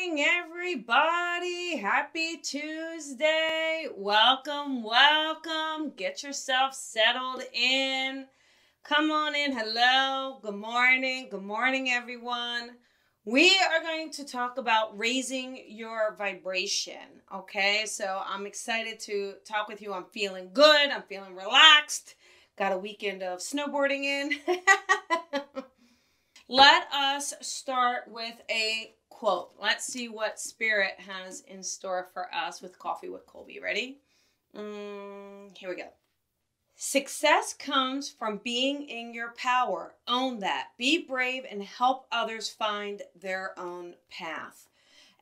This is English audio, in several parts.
morning, everybody. Happy Tuesday. Welcome, welcome. Get yourself settled in. Come on in. Hello. Good morning. Good morning, everyone. We are going to talk about raising your vibration. Okay, so I'm excited to talk with you. I'm feeling good. I'm feeling relaxed. Got a weekend of snowboarding in. Let us start with a quote. Let's see what Spirit has in store for us with Coffee with Colby. Ready? Here we go. Success comes from being in your power. Own that. Be brave and help others find their own path.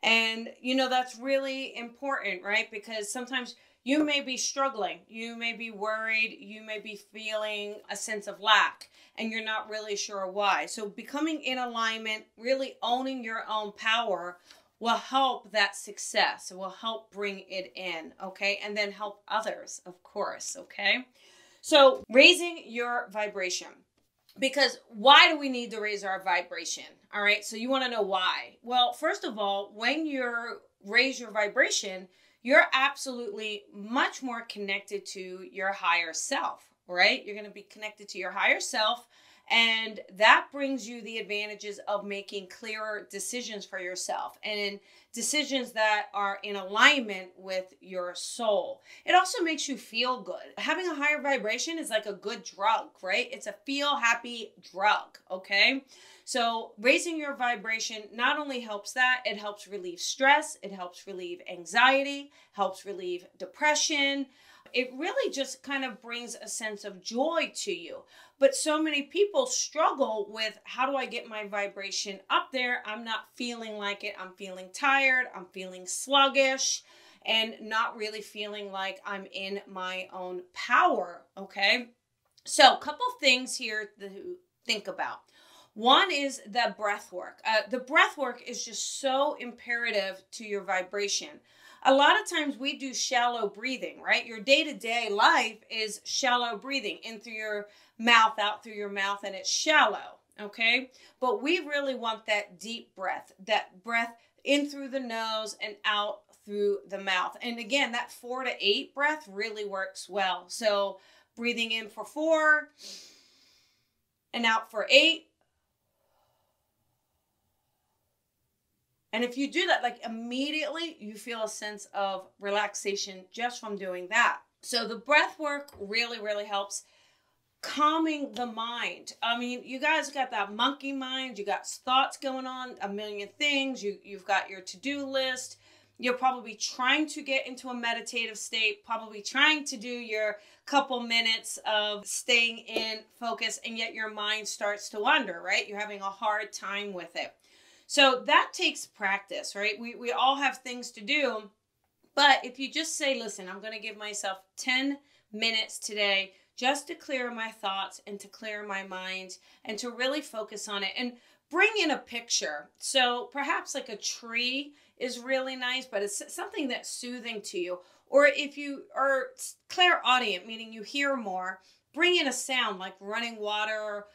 And, that's really important, right? Because sometimes you may be struggling. You may be worried. You may be feeling a sense of lack, and you're not really sure why. So becoming in alignment, really owning your own power will help that success. It will help bring it in, okay? And then help others, of course, okay? So raising your vibration. Because why do we need to raise our vibration? All right, so you want to know why. Well, first of all, when you raise your vibration, you're absolutely much more connected to your higher self, right? You're going to be connected to your higher self, and that brings you the advantages of making clearer decisions for yourself and decisions that are in alignment with your soul. It also makes you feel good. Having a higher vibration is like a good drug, right? It's a feel happy drug, okay? So raising your vibration not only helps that, it helps relieve stress, it helps relieve anxiety, helps relieve depression. It really just kind of brings a sense of joy to you. But so many people struggle with, how do I get my vibration up there? I'm not feeling like it. I'm feeling tired. I'm feeling sluggish and not really feeling like I'm in my own power, okay? So a couple things here to think about. One is the breath work. The breath work is just so imperative to your vibration. A lot of times we do shallow breathing, right? Your day-to-day life is shallow breathing, in through your mouth, out through your mouth, and it's shallow, okay? But we really want that deep breath, that breath in through the nose and out through the mouth. And again, that 4 to 8 breath really works well. So breathing in for 4 and out for 8. And if you do that, like immediately you feel a sense of relaxation just from doing that. So the breath work really, really helps calming the mind. I mean, you guys got that monkey mind. You got thoughts going on, a million things. You've got your to-do list. You're probably trying to get into a meditative state, probably trying to do your couple minutes of staying in focus, and yet your mind starts to wander, right? You're having a hard time with it. So that takes practice, right? We all have things to do, but if you just say, listen, I'm going to give myself 10 minutes today just to clear my thoughts and to clear my mind and to really focus on it and bring in a picture. So perhaps like a tree is really nice, but it's something that's soothing to you. Or if you are clairaudient, meaning you hear more, bring in a sound like running water,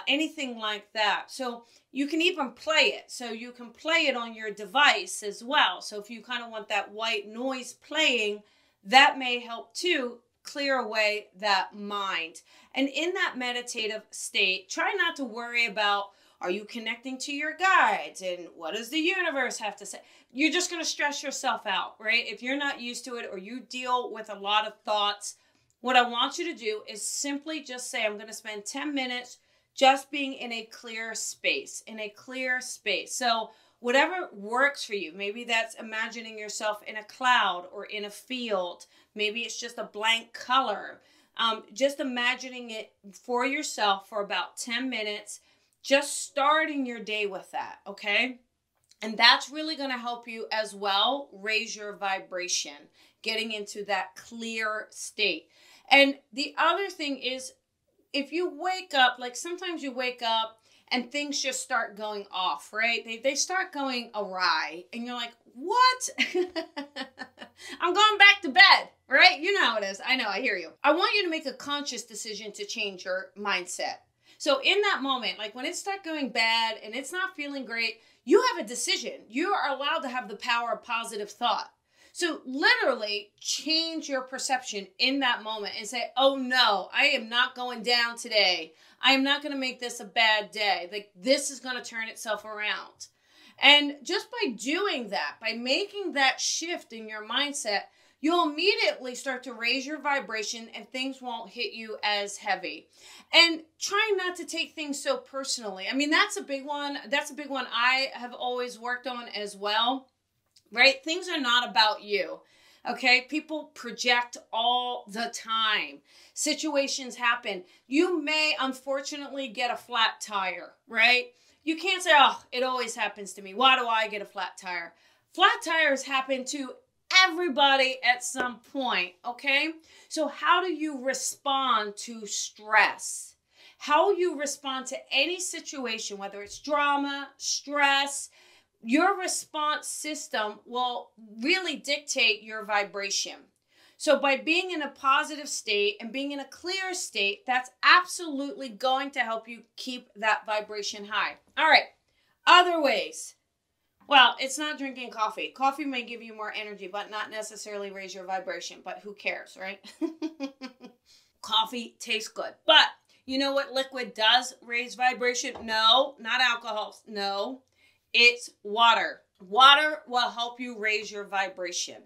anything like that. So you can even play it. So you can play it on your device as well. So if you kind of want that white noise playing, that may help too clear away that mind. And in that meditative state, try not to worry about, are you connecting to your guides and what does the universe have to say? You're just going to stress yourself out, right? If you're not used to it or you deal with a lot of thoughts, what I want you to do is simply just say, I'm going to spend 10 minutes just being in a clear space, So whatever works for you, maybe that's imagining yourself in a cloud or in a field. Maybe it's just a blank color. Just imagining it for yourself for about 10 minutes, just starting your day with that, okay? And that's really going to help you as well raise your vibration, getting into that clear state. And the other thing is, if you wake up, like sometimes you wake up and things just start going off, right? They start going awry and you're like, what? I'm going back to bed, right? You know how it is. I know, I hear you. I want you to make a conscious decision to change your mindset. So in that moment, like when it starts going bad and it's not feeling great, you have a decision. You are allowed to have the power of positive thought. So literally change your perception in that moment and say, oh no, I am not going down today. I am not going to make this a bad day. Like, this is going to turn itself around. And just by doing that, by making that shift in your mindset, you'll immediately start to raise your vibration and things won't hit you as heavy. And try not to take things so personally. I mean, that's a big one. That's a big one I have always worked on as well, right? Things are not about you. Okay, people project all the time. Situations happen. You may unfortunately get a flat tire, right? You can't say, oh, it always happens to me. Why do I get a flat tire? Flat tires happen to everybody at some point, okay? So how do you respond to stress? How you respond to any situation, whether it's drama, stress, your response system will really dictate your vibration. So by being in a positive state and being in a clear state, that's absolutely going to help you keep that vibration high. All right, other ways. Well, it's not drinking coffee. Coffee may give you more energy, but not necessarily raise your vibration. But who cares, right? Coffee tastes good. But you know what liquid does raise vibration? No, not alcohol. No, it's water. Water will help you raise your vibration.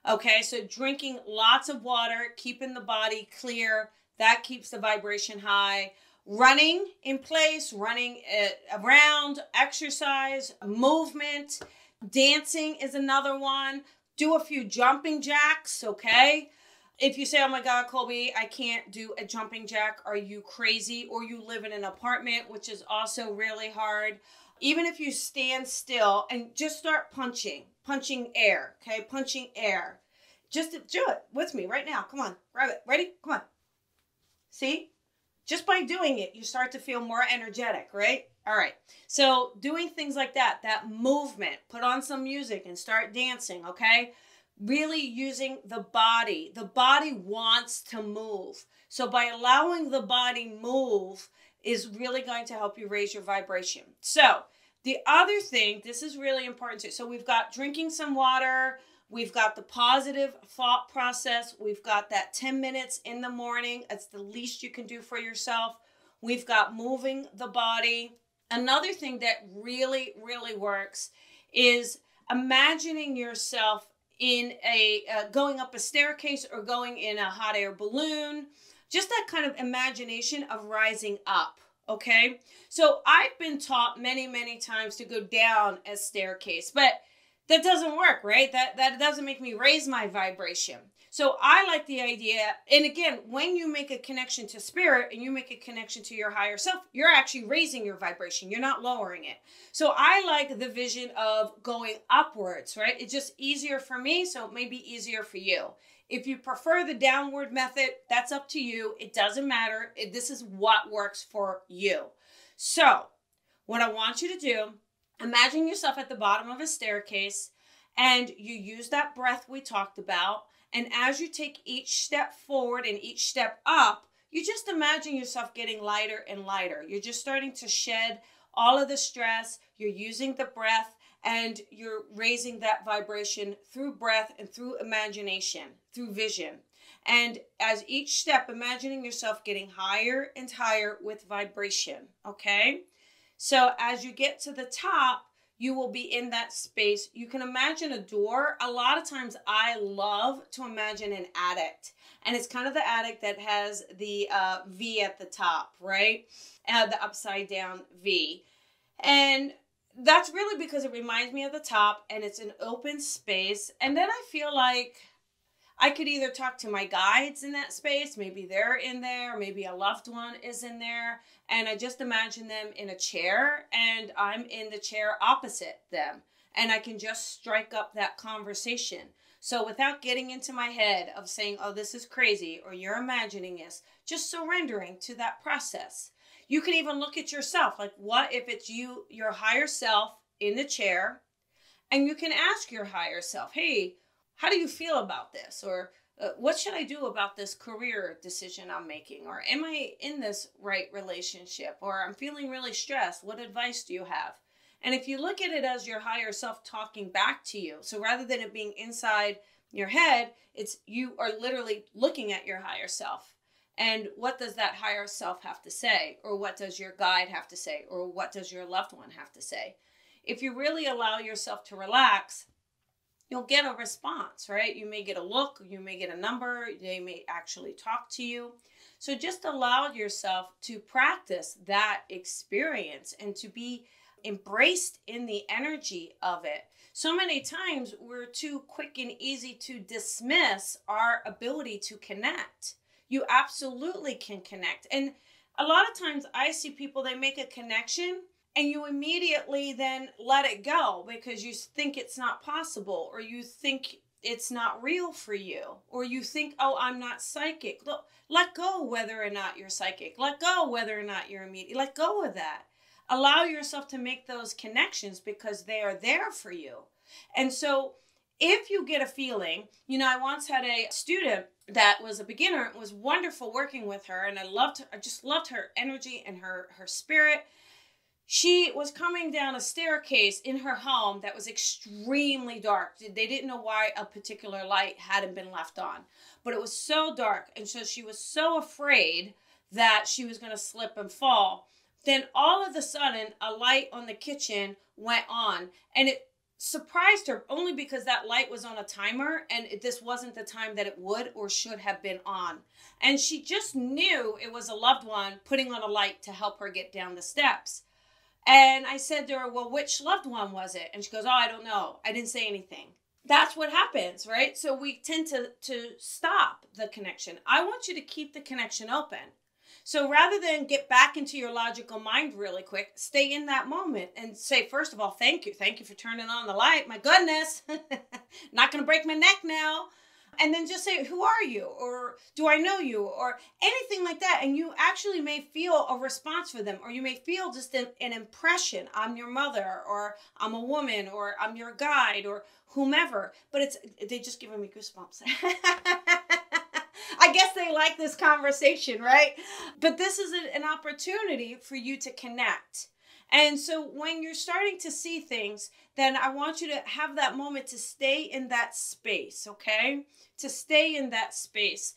Okay, so drinking lots of water, keeping the body clear, that keeps the vibration high. Running in place, running around, exercise, movement, dancing is another one. Do a few jumping jacks, okay? If you say, oh my God, Colby, I can't do a jumping jack, are you crazy? Or you live in an apartment, which is also really hard. Even if you stand still and just start punching air, okay? Punching air. Just do it with me right now. Come on, grab it. Ready? Come on. See? Just by doing it, you start to feel more energetic, right? All right. So doing things like that, that movement, put on some music and start dancing, okay? Really using the body. The body wants to move. So by allowing the body move is really going to help you raise your vibration. So the other thing, this is really important too. So we've got drinking some water. We've got the positive thought process. We've got that 10 minutes in the morning. It's the least you can do for yourself. We've got moving the body. Another thing that really, really works is imagining yourself in a going up a staircase or going in a hot air balloon. Just that kind of imagination of rising up. Okay. So I've been taught many, many times to go down a staircase, but that doesn't work, right? That doesn't make me raise my vibration. So I like the idea, and again, when you make a connection to spirit and you make a connection to your higher self, you're actually raising your vibration. You're not lowering it. So I like the vision of going upwards, right? It's just easier for me, so it may be easier for you. If you prefer the downward method, that's up to you. It doesn't matter. This is what works for you. So what I want you to do, imagine yourself at the bottom of a staircase and you use that breath we talked about. And as you take each step forward and each step up, you just imagine yourself getting lighter and lighter. You're just starting to shed all of the stress. You're using the breath and you're raising that vibration through breath and through imagination, through vision. And as each step, imagining yourself getting higher and higher with vibration, okay? So as you get to the top, you will be in that space. You can imagine a door. A lot of times I love to imagine an attic. And it's kind of the attic that has the V at the top, right? The upside down V. And that's really because it reminds me of the top and it's an open space. And then I feel like I could either talk to my guides in that space, maybe they're in there, maybe a loved one is in there, and I just imagine them in a chair, and I'm in the chair opposite them, and I can just strike up that conversation. So without getting into my head of saying, oh, this is crazy, or you're imagining this, just surrendering to that process. You can even look at yourself, like what if it's you, your higher self in the chair, and you can ask your higher self, hey, how do you feel about this? Or what should I do about this career decision I'm making? Or am I in this right relationship? Or I'm feeling really stressed. What advice do you have? And if you look at it as your higher self talking back to you, so rather than it being inside your head, it's you are literally looking at your higher self. And what does that higher self have to say? Or what does your guide have to say? Or what does your loved one have to say? If you really allow yourself to relax, you'll get a response, right? You may get a look, you may get a number, they may actually talk to you. So just allow yourself to practice that experience and to be embraced in the energy of it. So many times we're too quick and easy to dismiss our ability to connect. You absolutely can connect. And a lot of times I see people, they make a connection and you immediately then let it go because you think it's not possible, or you think it's not real for you, or you think, oh, I'm not psychic. Look, let go whether or not you're psychic. Let go whether or not you're immediate. Let go of that. Allow yourself to make those connections because they are there for you. And so if you get a feeling, I once had a student that was a beginner. It was wonderful working with her, and I just loved her energy and her spirit. She was coming down a staircase in her home that was extremely dark. They didn't know why a particular light hadn't been left on, but it was so dark. And so she was so afraid that she was going to slip and fall. Then all of a sudden, a light on the kitchen went on, and it surprised her only because that light was on a timer, and this wasn't the time that it would or should have been on. And she just knew it was a loved one putting on a light to help her get down the steps. And I said to her, well, which loved one was it? And she goes, oh, I don't know. I didn't say anything. That's what happens, right? So we tend to stop the connection. I want you to keep the connection open. So rather than get back into your logical mind really quick, stay in that moment and say, first of all, thank you. Thank you for turning on the light. My goodness, not going to break my neck now. And then just say, who are you? Or do I know you? Or anything like that. And you actually may feel a response for them, or you may feel just an impression. I'm your mother, or I'm a woman, or I'm your guide, or whomever. But they just giving me goosebumps. I guess they like this conversation, right? But this is an opportunity for you to connect. And so when you're starting to see things, then I want you to have that moment to stay in that space, okay? To stay in that space.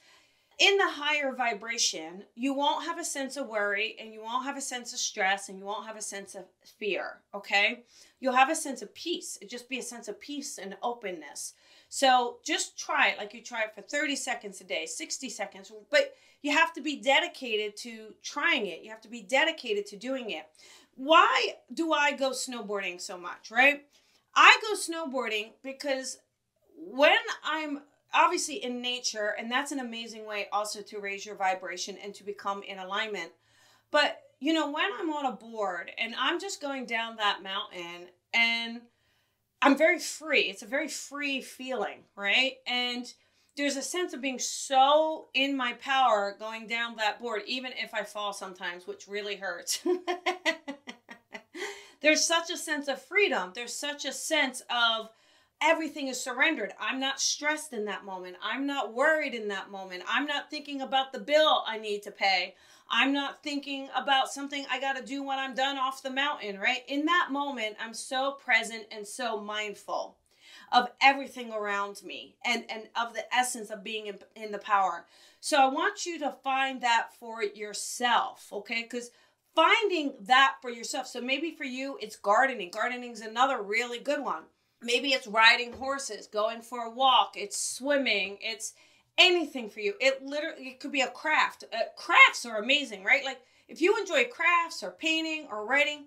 In the higher vibration, you won't have a sense of worry, and you won't have a sense of stress, and you won't have a sense of fear, okay? You'll have a sense of peace. It'll just be a sense of peace and openness. So just try it like you try it for 30 seconds a day, 60 seconds, but you have to be dedicated to trying it. You have to be dedicated to doing it. Why do I go snowboarding so much, right? I go snowboarding because when I'm obviously in nature, and that's an amazing way also to raise your vibration and to become in alignment. But, when I'm on a board and I'm just going down that mountain and I'm very free. It's a very free feeling, right? And there's a sense of being so in my power going down that board, even if I fall sometimes, which really hurts. There's such a sense of freedom. There's such a sense of everything is surrendered. I'm not stressed in that moment. I'm not worried in that moment. I'm not thinking about the bill I need to pay. I'm not thinking about something I got to do when I'm done off the mountain, right? In that moment, I'm so present and so mindful of everything around me and of the essence of being in the power. So I want you to find that for yourself, okay? Because finding that for yourself. So maybe for you, it's gardening. Gardening is another really good one. Maybe it's riding horses, going for a walk, it's swimming, it's anything for you. It could be a craft. Crafts are amazing, right? Like if you enjoy crafts or painting or writing,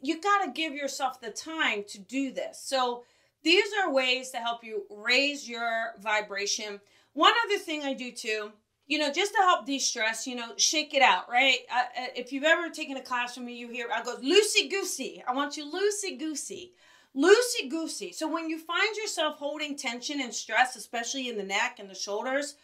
you got to give yourself the time to do this. So these are ways to help you raise your vibration. One other thing I do too, just to help de-stress, shake it out, right? If you've ever taken a class from me, you hear, I go, loosey-goosey. I want you loosey-goosey. Loosey-goosey. So when you find yourself holding tension and stress, especially in the neck and the shoulders,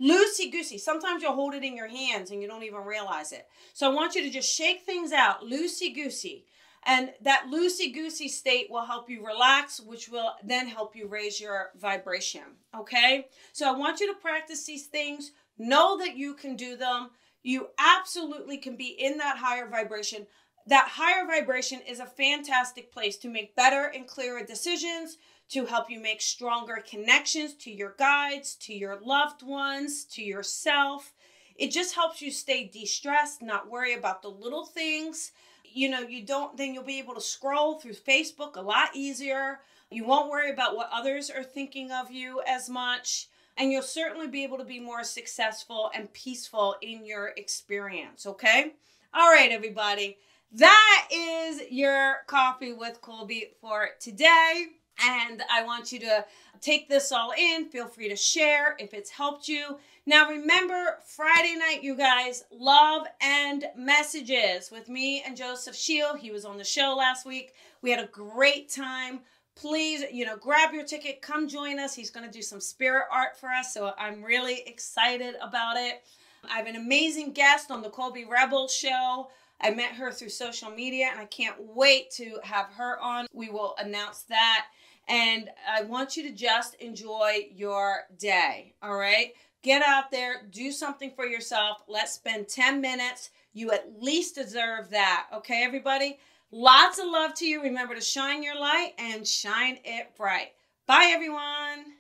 loosey-goosey. Sometimes you'll hold it in your hands and you don't even realize it. So I want you to just shake things out, loosey-goosey. And that loosey-goosey state will help you relax, which will then help you raise your vibration, okay? So I want you to practice these things. Know that you can do them. You absolutely can be in that higher vibration. That higher vibration is a fantastic place to make better and clearer decisions, to help you make stronger connections to your guides, to your loved ones, to yourself. It just helps you stay de-stressed, not worry about the little things. Then you'll be able to scroll through Facebook a lot easier. You won't worry about what others are thinking of you as much. And you'll certainly be able to be more successful and peaceful in your experience, okay? All right, everybody. That is your Coffee with Colby for today. And I want you to take this all in. Feel free to share if it's helped you. Now, remember, Friday night, you guys, Love and Messages with me and Joseph Shield. He was on the show last week. We had a great time. Please, grab your ticket. Come join us. He's going to do some spirit art for us. So I'm really excited about it. I have an amazing guest on the Colby Rebel show. I met her through social media, and I can't wait to have her on. We will announce that. And I want you to just enjoy your day, all right? Get out there, do something for yourself. Let's spend 10 minutes. You at least deserve that, okay, everybody? Lots of love to you. Remember to shine your light and shine it bright. Bye, everyone.